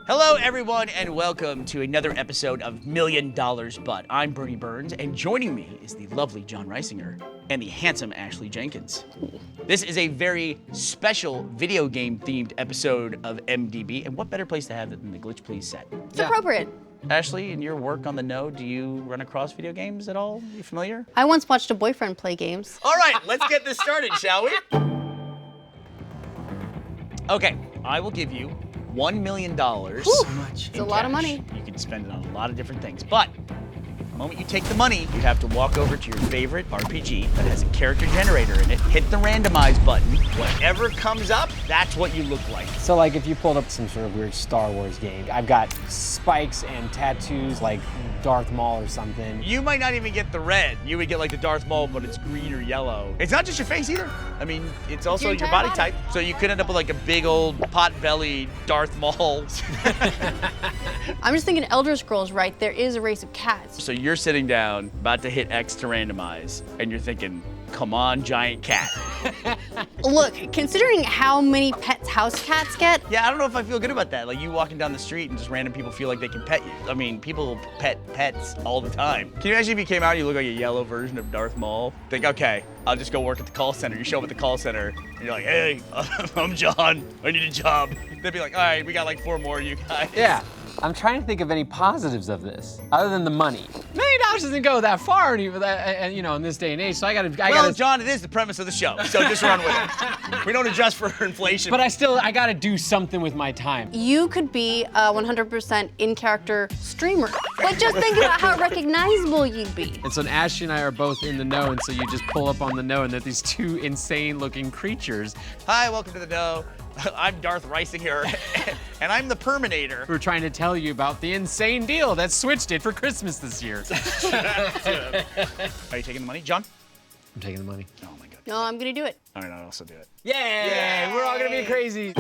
Hello, everyone, and welcome to another episode of $1 Million But. I'm Bernie Burns, and joining me is the lovely John Reisinger and the handsome Ashley Jenkins. This is a very special video game-themed episode of MDB, and what better place to have it than the Glitch Please set? It's appropriate. Ashley, in your work on the know, do you run across video games at all? Are you familiar? I once watched a boyfriend play games. All right, let's get this started, shall we? Okay, I will give you $1 million. So much. It's a lot of money. You can spend it on a lot of different things, but the moment you take the money, you have to walk over to your favorite RPG that has a character generator in it, hit the randomize button. Whatever comes up, that's what you look like. So like if you pulled up some sort of weird Star Wars game, I've got spikes and tattoos like Darth Maul or something. You might not even get the red. You would get like the Darth Maul, but it's green or yellow. It's not just your face either. I mean, it's also your body type. So you could end up with like a big old pot-bellied Darth Maul. I'm just thinking Elder Scrolls, right? There is a race of cats. So you're sitting down, about to hit X to randomize, and you're thinking, come on, giant cat. Look, considering how many pets house cats get, Yeah, I don't know if I feel good about that. Like you walking down the street and just random people feel like they can pet you. I mean, people pet pets all the time. Can you imagine if you came out and you look like a yellow version of Darth Maul? Think, okay, I'll just go work at the call center. You show up at the call center and you're like, hey, I'm John, I need a job. They'd be like, all right, we got like 4 more of you guys. Yeah. I'm trying to think of any positives of this, other than the money. $1 million doesn't go that far, you know, in this day and age. So I gotta. John, it is the premise of the show, so just run with it. We don't adjust for inflation. But I gotta do something with my time. you could be a 100% in-character streamer. But just think about how recognizable you'd be. And so Ashley and I are both in the know, and so you just pull up on the know, and they're these two insane-looking creatures. Hi, welcome to the know. I'm Darth Reisinger, and I'm the Perminator. We're trying to tell you about the insane deal that Switch did for Christmas this year. Are you taking the money, John? I'm taking the money. Oh my God. No, I'm gonna do it. All right, I'll also do it. Yay! We're all gonna be crazy.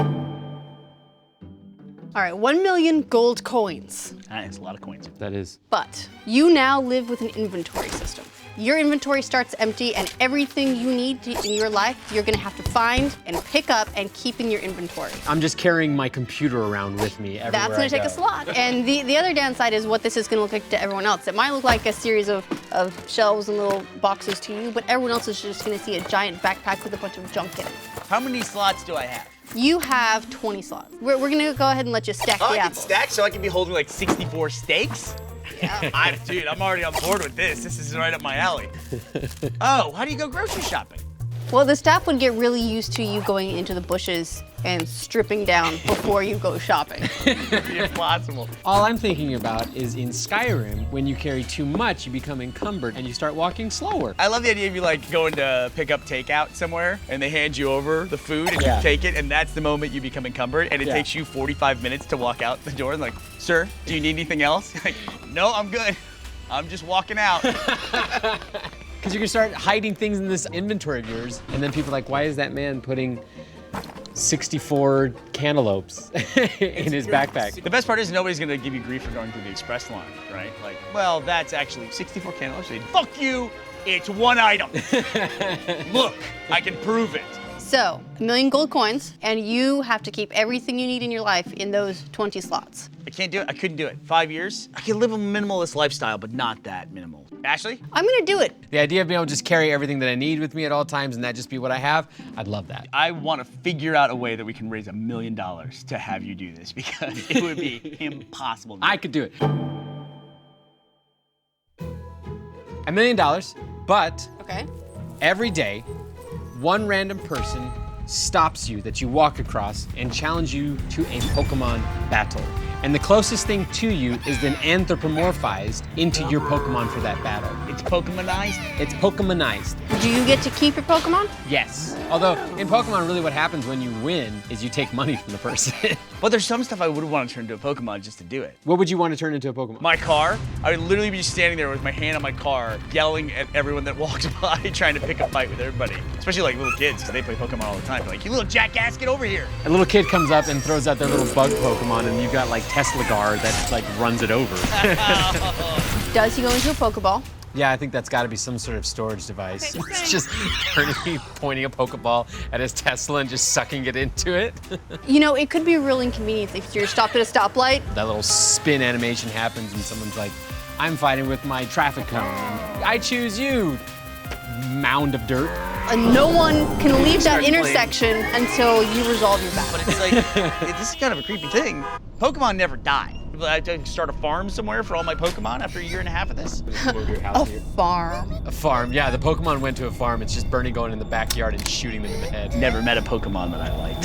All right, 1 million gold coins. That's a lot of coins. That is. But you now live with an inventory system. Your inventory starts empty, and everything you need in your life, you're gonna have to find and pick up and keep in your inventory. I'm just carrying my computer around with me everywhere That's gonna I take go. a slot. And the other downside is what this is gonna look like to everyone else. It might look like a series of shelves and little boxes to you, but everyone else is just gonna see a giant backpack with a bunch of junk in it. How many slots do I have? You have 20 slots. We're gonna go ahead and let you stack Oh, the I can apples. stack, so I can be holding like 64 steaks? Yeah. Dude, I'm already on board with this. This is right up my alley. Oh, how do you go grocery shopping? Well, the staff would get really used to you going into the bushes and stripping down before you go shopping. It'd be impossible. All I'm thinking about is in Skyrim, when you carry too much, you become encumbered and you start walking slower. I love the idea of you like going to pick up takeout somewhere and they hand you over the food and Yeah. you take it and that's the moment you become encumbered and it Yeah. takes you 45 minutes to walk out the door and like, sir, do you need anything else? Like, no, I'm good. I'm just walking out. Because you can start hiding things in this inventory of yours, and then people are like, why is that man putting 64 cantaloupes in his backpack? The best part is nobody's gonna give you grief for going through the express line, right? Like, well, that's actually 64 cantaloupes. Fuck you, it's one item. Look, I can prove it. So, 1 million gold coins, and you have to keep everything you need in your life in those 20 slots. I can't do it, I couldn't do it. 5 years, I can live a minimalist lifestyle, but not that minimal. Ashley? I'm gonna do it. The idea of being able to just carry everything that I need with me at all times and that just be what I have, I'd love that. I want to figure out a way that we can raise $1 million to have you do this because it would be impossible. I could do it. $1 million, but Okay. every day, one random person stops you that you walk across and challenge you to a Pokemon battle. And the closest thing to you is then anthropomorphized into your Pokemon for that battle. It's Pokemonized? It's Pokemonized. Do you get to keep your Pokemon? Yes. Although in Pokemon, really what happens when you win is you take money from the person. But there's some stuff I would want to turn into a Pokemon just to do it. What would you want to turn into a Pokemon? My car, I would literally be standing there with my hand on my car, yelling at everyone that walks by, trying to pick a fight with everybody. Especially like little kids, because they play Pokemon all the time. They're like, you little jackass, get over here. A little kid comes up and throws out their little bug Pokemon, and you've got like Tesla Gar that like runs it over. Does he go into a Pokeball? Yeah, I think that's got to be some sort of storage device. Okay, It's just Bernie pointing a Pokeball at his Tesla and just sucking it into it. You know, it could be a real inconvenience if you're stopped at a stoplight. That little spin animation happens and someone's like, I'm fighting with my traffic cone. And I choose you, mound of dirt. And no one can leave that Start playing. intersection until you resolve your battle. But it's like, this is kind of a creepy thing. Pokemon never die. I have to start a farm somewhere for all my Pokemon after a year and a half of this? A farm. A farm, yeah, the Pokemon went to a farm. It's just Bernie going in the backyard and shooting them in the head. Never met a Pokemon that I liked.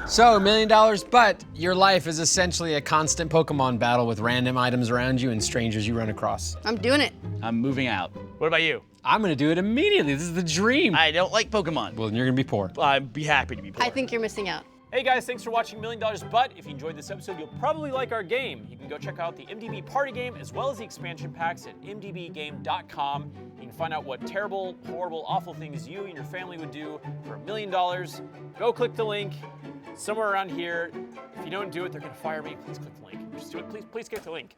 So, $1 million, but your life is essentially a constant Pokemon battle with random items around you and strangers you run across. I'm doing it. I'm moving out. What about you? I'm gonna do it immediately. This is the dream. I don't like Pokemon. Well, then you're gonna be poor. I'd be happy to be poor. I think you're missing out. Hey guys, thanks for watching $1 Million, but if you enjoyed this episode, you'll probably like our game. You can go check out the MDB party game as well as the expansion packs at mdbgame.com. You can find out what terrible, horrible, awful things you and your family would do for $1 million. Go click the link somewhere around here. If you don't do it, they're gonna fire me. Please click the link. Just do it, please click the link.